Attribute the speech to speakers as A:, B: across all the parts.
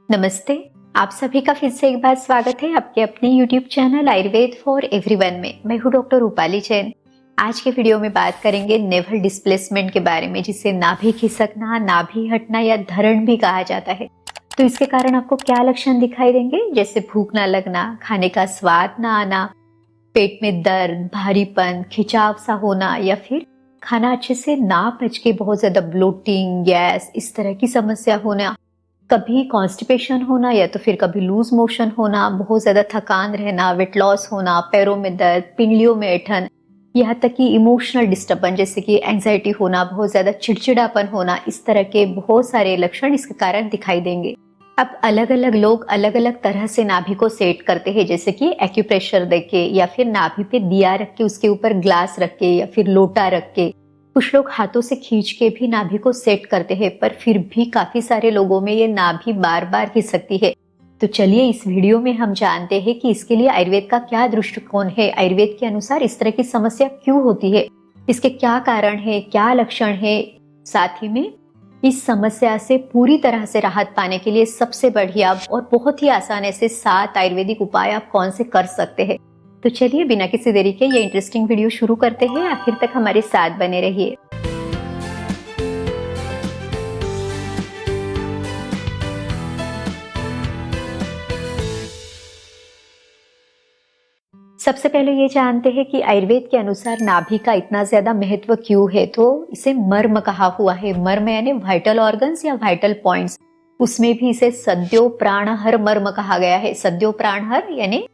A: नमस्ते। आप सभी का फिर से एक बार स्वागत है आपके अपने YouTube channel Ayurveda for everyone में। मैं हूँ डॉक्टर रूपाली जैन। आज के वीडियो में बात करेंगे नेवल डिस्प्लेसमेंट के बारे में, जिसे नाभि खिसकना, नाभि हटना या धरण भी कहा जाता है। तो इसके कारण आपको क्या लक्षण दिखाई देंगे, जैसे भूख ना लगना, खाने का स्वाद ना आना, पेट में दर्द, भारीपन, खिंचाव सा होना, या फिर खाना अच्छे से ना पच के बहुत ज्यादा ब्लोटिंग, गैस, इस तरह की समस्या होना, कभी कॉन्स्टिपेशन होना या तो फिर कभी लूज मोशन होना, बहुत ज्यादा थकान रहना, वेट लॉस होना, पैरों में दर्द, पिंडलियों में ऐंठन, यहाँ तक कि इमोशनल डिस्टर्बेंस जैसे कि एंजाइटी होना, बहुत ज्यादा चिड़चिड़ापन होना, इस तरह के बहुत सारे लक्षण इसके कारण दिखाई देंगे। अब अलग अलग लोग अलग अलग तरह से नाभि को सेट करते हैं, जैसे कि एक्यूप्रेशर देके या फिर नाभि पे दिया रख के उसके ऊपर ग्लास रख के या फिर लोटा रख के। कुछ लोग हाथों से खींच के भी नाभि को सेट करते हैं, पर फिर भी काफी सारे लोगों में ये नाभि बार बार खिसकती है। तो चलिए इस वीडियो में हम जानते हैं कि इसके लिए आयुर्वेद का क्या दृष्टिकोण है, आयुर्वेद के अनुसार इस तरह की समस्या क्यों होती है, इसके क्या कारण है, क्या लक्षण है। साथ ही में इस समस्या से पूरी तरह से राहत पाने के लिए सबसे बढ़िया और बहुत ही आसान ऐसे 7 आयुर्वेदिक उपाय आप कौन से कर सकते हैं। तो चलिए बिना किसी देरी के ये इंटरेस्टिंग वीडियो शुरू करते हैं। आखिर तक हमारे साथ बने रहिए। सबसे पहले ये जानते हैं कि आयुर्वेद के अनुसार नाभि का इतना ज्यादा महत्व क्यों है। तो इसे मर्म कहा हुआ है। मर्म यानी वाइटल ऑर्गन्स या वाइटल पॉइंट्स, उसमें भी इसे सद्यो प्राणहर मर्म कहा गया है। सद्यो प्राणहर यानी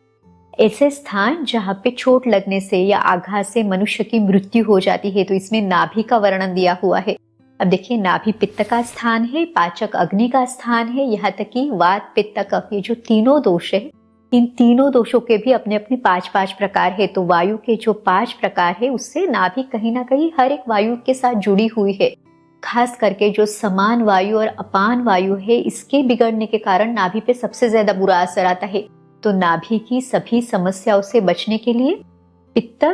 A: ऐसे स्थान जहाँ पे चोट लगने से या आघात से मनुष्य की मृत्यु हो जाती है। तो इसमें नाभि का वर्णन दिया हुआ है। अब देखिए, नाभि पित्त का स्थान है, पाचक अग्नि का स्थान है, यहाँ तक कि वात पित्त कफ, ये जो तीनों दोष है, इन तीनों दोषों के भी अपने अपने 5 प्रकार है। तो वायु के जो 5 प्रकार है, उससे नाभि कहीं ना कहीं हर एक वायु के साथ जुड़ी हुई है। खास करके जो समान वायु और अपान वायु है, इसके बिगड़ने के कारण नाभि पे सबसे ज्यादा बुरा असर आता है। तो नाभि की सभी समस्याओं से बचने के लिए पित्त,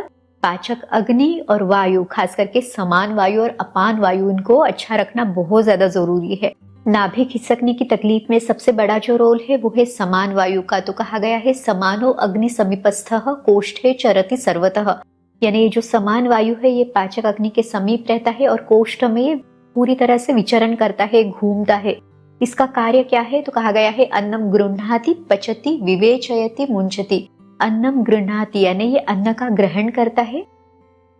A: पाचक अग्नि और वायु, खास करके समान वायु और अपान वायु, इनको अच्छा रखना बहुत ज्यादा जरूरी है। नाभि खिसकने की तकलीफ में सबसे बड़ा जो रोल है वो है समान वायु का। तो कहा गया है समानो अग्नि समीपस्थः कोष्ठे चरति सर्वतः, यानी ये जो समान वायु है ये पाचक अग्नि के समीप रहता है और कोष्ठ में पूरी तरह से विचरण करता है, घूमता है। इसका कार्य क्या है? तो कहा गया है अन्नम गृह्णाति पचति विवेचयति मुंचति। अन्नम गृह्णाति यानी ये अन्न का ग्रहण करता है,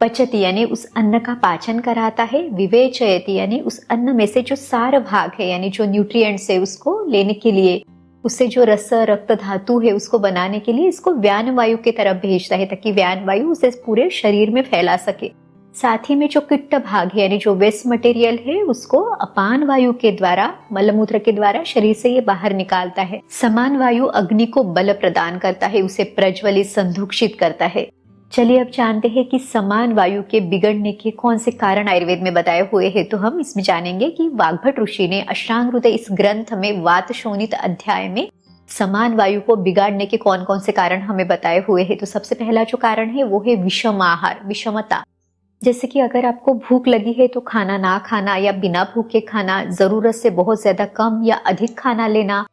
A: पचति यानी उस अन्न का पाचन कराता है, विवेचयति यानी उस अन्न में से जो सार भाग है यानी जो न्यूट्रिएंट्स है उसको लेने के लिए, उससे जो रस रक्त धातु है उसको बनाने के लिए इसको व्यान वायु की तरफ भेजता है, ताकि व्यान वायु उसे पूरे शरीर में फैला सके। साथ ही में जो किट्ट भाग है यानी जो वेस्ट मटेरियल है, उसको अपान वायु के द्वारा, मलमूत्र के द्वारा शरीर से ये बाहर निकालता है। समान वायु अग्नि को बल प्रदान करता है, उसे प्रज्वलित संदूषित करता है। चलिए अब जानते हैं कि समान वायु के बिगड़ने के कौन से कारण आयुर्वेद में बताए हुए हैं। तो हम इसमें जानेंगे कि वाग्भट ऋषि ने अष्टांग हृदय इस ग्रंथ में वात शोणित अध्याय में समान वायु को बिगाड़ने के कौन कौन से कारण हमें बताए हुए हैं। तो सबसे पहला जो कारण है वो है विषम आहार, विषमता। जैसे कि अगर आपको भूख लगी है तो खाना ना खाना या बिना भूखे खाना, जरूरत से बहुत ज्यादा कम या अधिक खाना लेना,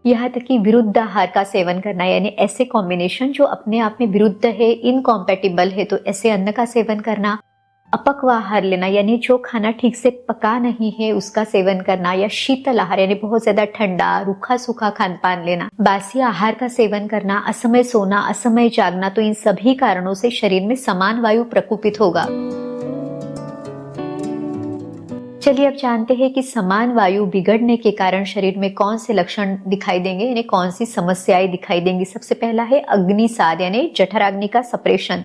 A: यहाँ तक कि विरुद्ध आहार का सेवन करना, यानी ऐसे कॉम्बिनेशन जो अपने आप में विरुद्ध है, इनकॉम्पेटिबल है, तो ऐसे अन्न का सेवन करना। अपक्व आहार लेना यानी जो खाना ठीक से पका नहीं है उसका सेवन करना, या शीतल आहार यानी बहुत ज्यादा ठंडा रूखा सूखा खान पान लेना, बासी आहार का सेवन करना, असमय सोना, असमय जागना। तो इन सभी कारणों से शरीर में समान वायु प्रकोपित होगा। चलिए अब जानते हैं कि समान वायु बिगड़ने के कारण शरीर में कौन से लक्षण दिखाई देंगे, यानी कौन सी समस्याएं दिखाई देंगी। सबसे पहला है अग्निसाद यानी जठराग्नि का सप्रेशन।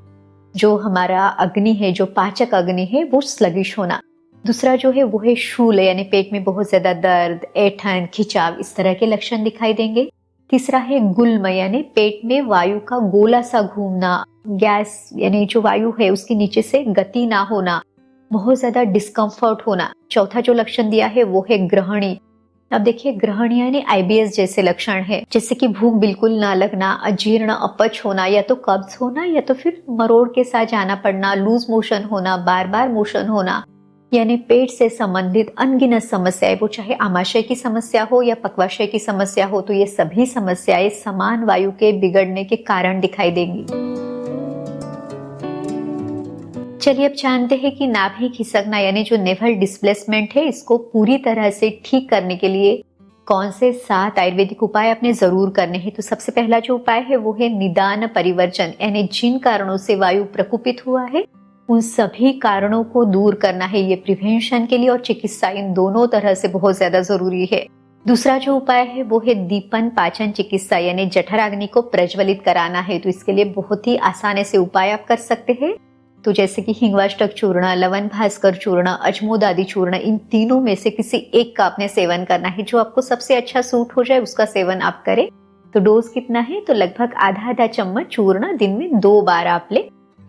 A: जो हमारा अग्नि है, जो पाचक अग्नि है, वो स्लगिश होना। दूसरा जो है वो है शूल यानी पेट में बहुत ज्यादा दर्द, ऐंठन, खिंचाव, इस तरह के लक्षण दिखाई देंगे। तीसरा है गुल्म यानी पेट में वायु का गोला सा घूमना, गैस यानी जो वायु है उसके नीचे से गति ना होना, बहुत ज्यादा डिस्कम्फर्ट होना। चौथा जो लक्षण दिया है वो है ग्रहणी। अब देखिए, ग्रहणी यानी आईबीएस जैसे लक्षण है, जैसे कि भूख बिल्कुल ना लगना, अजीर्ण अपच होना, या तो कब्ज होना या तो फिर मरोड़ के साथ जाना पड़ना, लूज मोशन होना, बार बार मोशन होना, यानी पेट से संबंधित अनगिनत समस्याएं, वो चाहे आमाशय की समस्या हो या पक्वाशय की समस्या हो, तो ये सभी समस्याएं समान वायु के बिगड़ने के कारण दिखाई देंगी। चलिए अब जानते हैं कि नाभि खिसकना यानी जो नेवल डिस्प्लेसमेंट है, इसको पूरी तरह से ठीक करने के लिए कौन से 7 आयुर्वेदिक उपाय आपने जरूर करने हैं। तो सबसे पहला जो उपाय है वो है निदान परिवर्जन, यानी जिन कारणों से वायु प्रकुपित हुआ है उन सभी कारणों को दूर करना है। ये प्रिवेंशन के लिए और चिकित्सा, इन दोनों तरह से बहुत ज्यादा जरूरी है। दूसरा जो उपाय है वो है दीपन पाचन चिकित्सा, यानी जठराग्नि को प्रज्वलित कराना है। तो इसके लिए बहुत ही आसान से उपाय आप कर सकते हैं। तो जैसे कि हिंगवाष्टक चूर्ण, लवन भास्कर चूर्ण, अजमोदादि चूर्ण, इन तीनों में से किसी एक का आपने सेवन करना है। जो आपको सबसे अच्छा सूट हो जाए उसका सेवन आप करें। तो डोज कितना है, तो लगभग आधा आधा चम्मच चूर्ण दिन में 2 बार आप ले।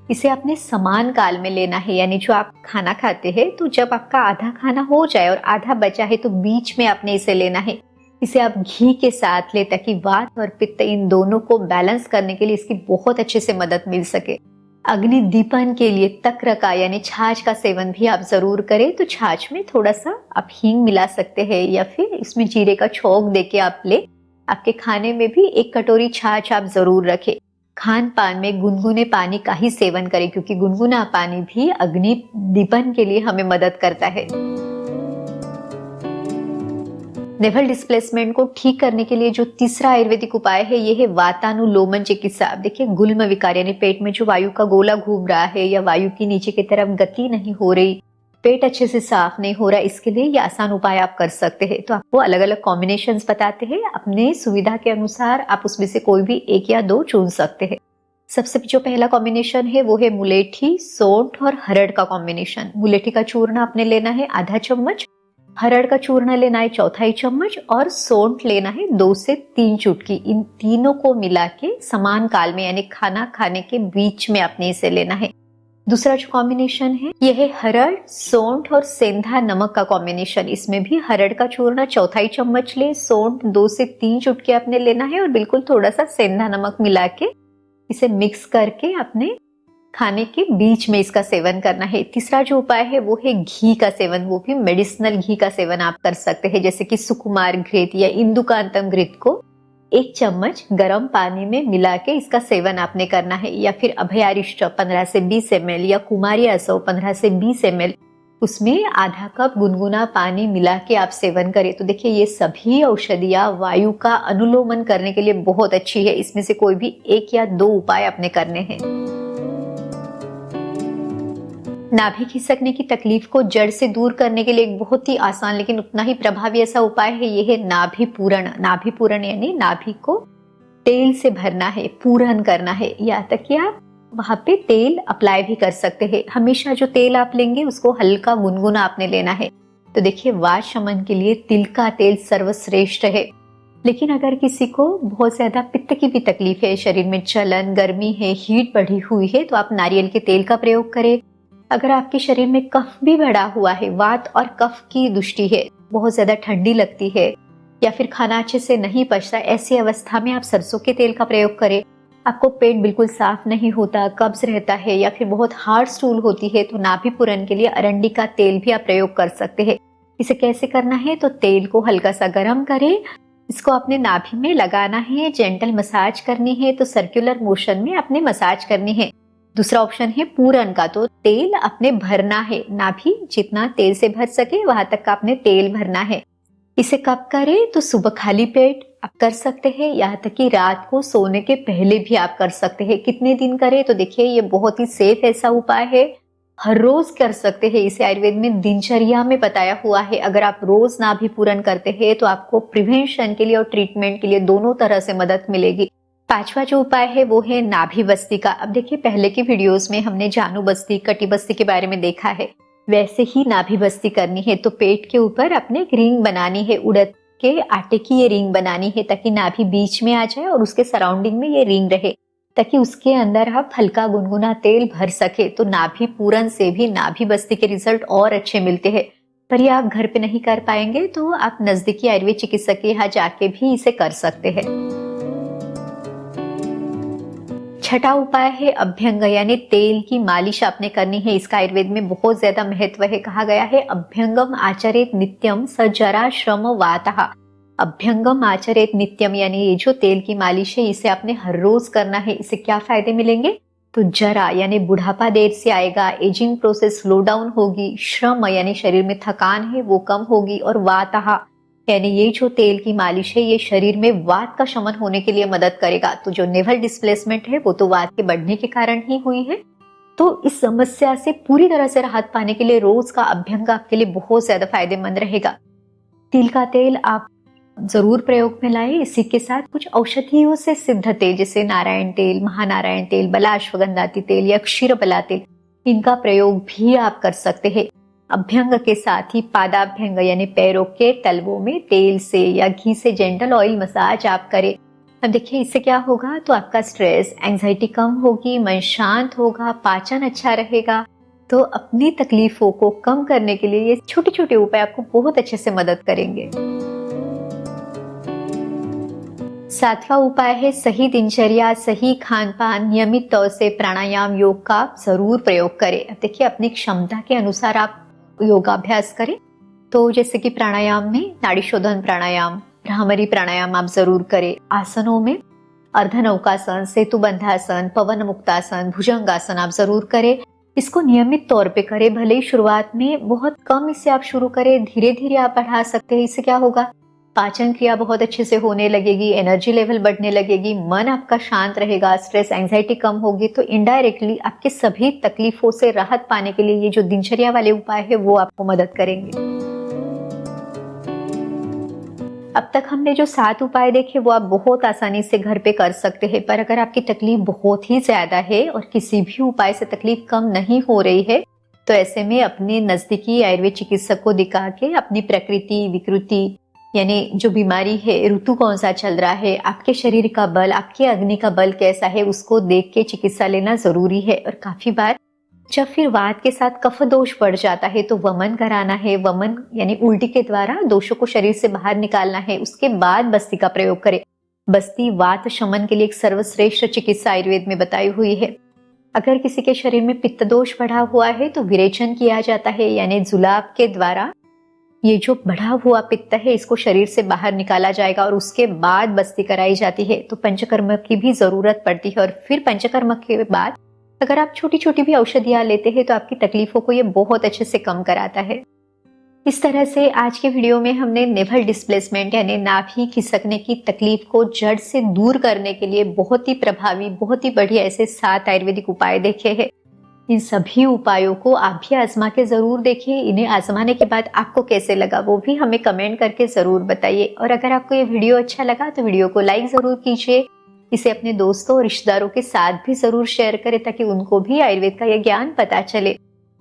A: इसे आपने समान काल में लेना है, यानी जो आप खाना खाते हैं तो जब आपका आधा खाना हो जाए और आधा बचा है तो बीच में आपने इसे लेना है। इसे आप घी के साथ ले ताकि वात और पित्त इन दोनों को बैलेंस करने के लिए इसकी बहुत अच्छे से मदद मिल सके। अग्नि दीपन के लिए तक्र का यानी छाछ का सेवन भी आप जरूर करें। तो छाछ में थोड़ा सा आप हींग मिला सकते हैं या फिर इसमें जीरे का छौंक देके आप ले। आपके खाने में भी 1 कटोरी छाछ आप जरूर रखें। खान पान में गुनगुने पानी का ही सेवन करें, क्योंकि गुनगुना पानी भी अग्नि दीपन के लिए हमें मदद करता है। नेवल डिस्प्लेसमेंट को ठीक करने के लिए जो तीसरा आयुर्वेदिक उपाय है ये है वातानुलोमन चिकित्सा। अब देखिए, गुल्म विकार यानी पेट में जो वायु का गोला घूम रहा है या वायु की नीचे की तरफ गति नहीं हो रही, पेट अच्छे से साफ नहीं हो रहा, इसके लिए ये आसान उपाय आप कर सकते हैं। तो आपको अलग अलग कॉम्बिनेशंस बताते हैं, अपने सुविधा के अनुसार आप उसमें से कोई भी 1 या 2 चुन सकते हैं। सबसे जो पहला कॉम्बिनेशन है वो है मुलेठी, सौंठ और हरड़ का कॉम्बिनेशन। मुलेठी का चूर्ण आपने लेना है आधा चम्मच, हरड़ का चूर्ण लेना है 1/4 चम्मच और सौंठ लेना है 2 से 3 चुटकी। इन तीनों को मिला के समान काल में यानी खाना खाने के बीच में आपने इसे लेना है। दूसरा जो कॉम्बिनेशन है यह है हरड़, सौंठ और सेंधा नमक का कॉम्बिनेशन। इसमें भी हरड़ का चूर्ण 1/4 चम्मच ले, सौंठ 2 से 3 चुटकी आपने लेना है और बिल्कुल थोड़ा सा सेंधा नमक मिला के इसे मिक्स करके अपने खाने के बीच में इसका सेवन करना है। तीसरा जो उपाय है वो है घी का सेवन, वो भी मेडिसिनल घी का सेवन आप कर सकते हैं, जैसे कि सुकुमार घृत या इंदुकांतम घृत को 1 चम्मच गर्म पानी में मिला के इसका सेवन आपने करना है। या फिर अभयारिष्ट 15 से 20 ml या कुमारी असव 15 से 20 ml, उसमें आधा कप गुनगुना पानी मिला के आप सेवन करें। तो देखिए, ये सभी औषधियां वायु का अनुलोमन करने के लिए बहुत अच्छी है। इसमें से कोई भी 1 या 2 उपाय आपने करने हैं। नाभि खिसकने की तकलीफ को जड़ से दूर करने के लिए एक बहुत ही आसान लेकिन उतना ही प्रभावी ऐसा उपाय है, ये है नाभि पूरण। नाभि पूरण यानी नाभि को तेल से भरना है, पूरण करना है। यहाँ तक कि आप वहां पे तेल अप्लाई भी कर सकते हैं। हमेशा जो तेल आप लेंगे उसको हल्का गुनगुना आपने लेना है। तो देखिए, वात शमन के लिए तिल का तेल सर्वश्रेष्ठ है। लेकिन अगर किसी को बहुत ज्यादा पित्त की भी तकलीफ है, शरीर में जलन, गर्मी है, हीट बढ़ी हुई है, तो आप नारियल के तेल का प्रयोग करें। अगर आपके शरीर में कफ भी बढ़ा हुआ है, वात और कफ की दुष्टि है, बहुत ज्यादा ठंडी लगती है या फिर खाना अच्छे से नहीं पचता, ऐसी अवस्था में आप सरसों के तेल का प्रयोग करें। आपको पेट बिल्कुल साफ नहीं होता, कब्ज रहता है या फिर बहुत हार्ड स्टूल होती है, तो नाभि पूरण के लिए अरंडी का तेल भी आप प्रयोग कर सकते हैं। इसे कैसे करना है, तो तेल को हल्का सा गर्म करें, इसको अपने नाभि में लगाना है, जेंटल मसाज करनी है, तो सर्कुलर मोशन में अपने मसाज करनी है। दूसरा ऑप्शन है पूरन का, तो तेल अपने भरना है, नाभि जितना तेल से भर सके वहां तक का अपने तेल भरना है। इसे कब करें, तो सुबह खाली पेट आप कर सकते हैं, यहाँ तक कि रात को सोने के पहले भी आप कर सकते हैं। कितने दिन करें, तो देखिए ये बहुत ही सेफ ऐसा उपाय है, हर रोज कर सकते हैं। इसे आयुर्वेद में दिनचर्या में बताया हुआ है। अगर आप रोज नाभि पूरण करते हैं तो आपको प्रिवेंशन के लिए और ट्रीटमेंट के लिए दोनों तरह से मदद मिलेगी। 5वां जो उपाय है वो है नाभि बस्ती का। अब देखिए, पहले की वीडियोस में हमने जानू बस्ती, कटी बस्ती के बारे में देखा है, वैसे ही नाभि बस्ती करनी है। तो पेट के ऊपर अपने एक रिंग बनानी है, उड़द के आटे की ये रिंग बनानी है, ताकि नाभि बीच में आ जाए और उसके सराउंडिंग में ये रिंग रहे, ताकि उसके अंदर आप हल्का गुनगुना तेल भर सके। तो नाभि पूरण से भी नाभि बस्ती के रिजल्ट और अच्छे मिलते हैं। पर ये आप घर पे नहीं कर पाएंगे तो आप नजदीकी आयुर्वेद चिकित्सक के यहाँ जाके भी इसे कर सकते हैं। छठा उपाय है अभ्यंग, यानी तेल की मालिश आपने करनी है। इसका आयुर्वेद में बहुत ज्यादा महत्व है। कहा गया है अभ्यंगम आचरेत नित्यम स जरा श्रम वातः। अभ्यंगम आचरेत नित्यम यानी ये जो तेल की मालिश है इसे आपने हर रोज करना है। इससे क्या फायदे मिलेंगे? तो जरा यानी बुढ़ापा देर से आएगा, एजिंग प्रोसेस स्लो डाउन होगी, श्रम यानी शरीर में थकान है वो कम होगी, और वातः यानी ये जो तेल की मालिश है ये शरीर में वात का शमन होने के लिए मदद करेगा। तो जो नेवल डिस्प्लेसमेंट है वो तो वात के बढ़ने के कारण ही हुई है। तो इस समस्या से पूरी तरह से राहत पाने के लिए रोज का अभ्यंग आपके लिए बहुत ज्यादा फायदेमंद रहेगा। तिल का तेल आप जरूर प्रयोग में लाए। इसी के साथ कुछ औषधियों से सिद्ध तेल जैसे नारायण तेल, महानारायण तेल, बलाश्वगंधाती तेल या क्षीरबला तेल, इनका प्रयोग भी आप कर सकते हैं। अभ्यंग के साथ ही पादाभ्यंग यानी पैरों के तलवों में तेल से या घी से जेंटल ऑयल मसाज आप करें। अब देखिए इससे क्या होगा, तो आपका स्ट्रेस, एंजाइटी कम होगी, मन शांत होगा, पाचन अच्छा रहेगा। तो अपनी तकलीफों को कम करने के लिए ये छोटे छोटे उपाय आपको बहुत अच्छे से मदद करेंगे। सातवां उपाय है सही दिनचर्या, सही खान पान, नियमित तौर से प्राणायाम, योग का जरूर प्रयोग करें। अब देखिए अपनी क्षमता के अनुसार आप योगाभ्यास करें। तो जैसे कि प्राणायाम में नाड़ी शोधन प्राणायाम, भ्रामरी प्राणायाम आप जरूर करें। आसनों में अर्धनौकासन, सेतुबंधासन, पवन मुक्तासन, भुजंगासन आप जरूर करें। इसको नियमित तौर पे करें। भले ही शुरुआत में बहुत कम इससे आप शुरू करें, धीरे धीरे आप बढ़ा सकते हैं। इससे क्या होगा, पाचन क्रिया बहुत अच्छे से होने लगेगी, एनर्जी लेवल बढ़ने लगेगी, मन आपका शांत रहेगा, स्ट्रेस एंजाइटी कम होगी। तो इनडायरेक्टली आपके सभी तकलीफों से राहत पाने के लिए ये जो दिनचर्या वाले उपाय है वो आपको मदद करेंगे। अब तक हमने जो 7 उपाय देखे वो आप बहुत आसानी से घर पे कर सकते हैं। पर अगर आपकी तकलीफ बहुत ही ज्यादा है और किसी भी उपाय से तकलीफ कम नहीं हो रही है, तो ऐसे में अपने नजदीकी आयुर्वेद चिकित्सक को दिखा के अपनी प्रकृति, विकृति यानी जो बीमारी है, ऋतु कौन सा चल रहा है, आपके शरीर का बल, आपके अग्नि का बल कैसा है, उसको देख के चिकित्सा लेना जरूरी है। और काफी बार जब फिर वात के साथ कफ दोष बढ़ जाता है तो वमन कराना है। वमन यानी उल्टी के द्वारा दोषों को शरीर से बाहर निकालना है। उसके बाद बस्ती का प्रयोग करें। बस्ती वात शमन के लिए एक सर्वश्रेष्ठ चिकित्सा आयुर्वेद में बताई हुई है। अगर किसी के शरीर में पित्त दोष बढ़ा हुआ है तो विरेचन किया जाता है, यानी जुलाब के द्वारा ये जो बढ़ा हुआ पित्त है इसको शरीर से बाहर निकाला जाएगा और उसके बाद बस्ती कराई जाती है। तो पंचकर्म की भी जरूरत पड़ती है। और फिर पंचकर्म के बाद अगर आप छोटी छोटी भी औषधियां लेते हैं तो आपकी तकलीफों को ये बहुत अच्छे से कम कराता है। इस तरह से आज के वीडियो में हमने नेवल डिस्प्लेसमेंट यानी नाभि खिसकने की तकलीफ को जड़ से दूर करने के लिए बहुत ही प्रभावी, बहुत ही बढ़िया ऐसे 7 आयुर्वेदिक उपाय देखे हैं। इन सभी उपायों को आप भी आजमा के जरूर देखिए। इन्हें आजमाने के बाद आपको कैसे लगा वो भी हमें कमेंट करके जरूर बताइए। और अगर आपको ये वीडियो अच्छा लगा तो वीडियो को लाइक जरूर कीजिए। इसे अपने दोस्तों और रिश्तेदारों के साथ भी जरूर शेयर करें ताकि उनको भी आयुर्वेद का यह ज्ञान पता चले।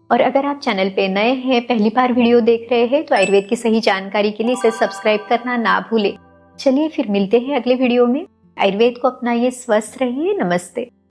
A: और अगर आप चैनल पे नए हैं, पहली बार वीडियो देख रहे हैं, तो आयुर्वेद की सही जानकारी के लिए इसे सब्सक्राइब करना ना भूलें। चलिए फिर मिलते हैं अगले वीडियो में। आयुर्वेद को अपनाइए, स्वस्थ रहिए। नमस्ते।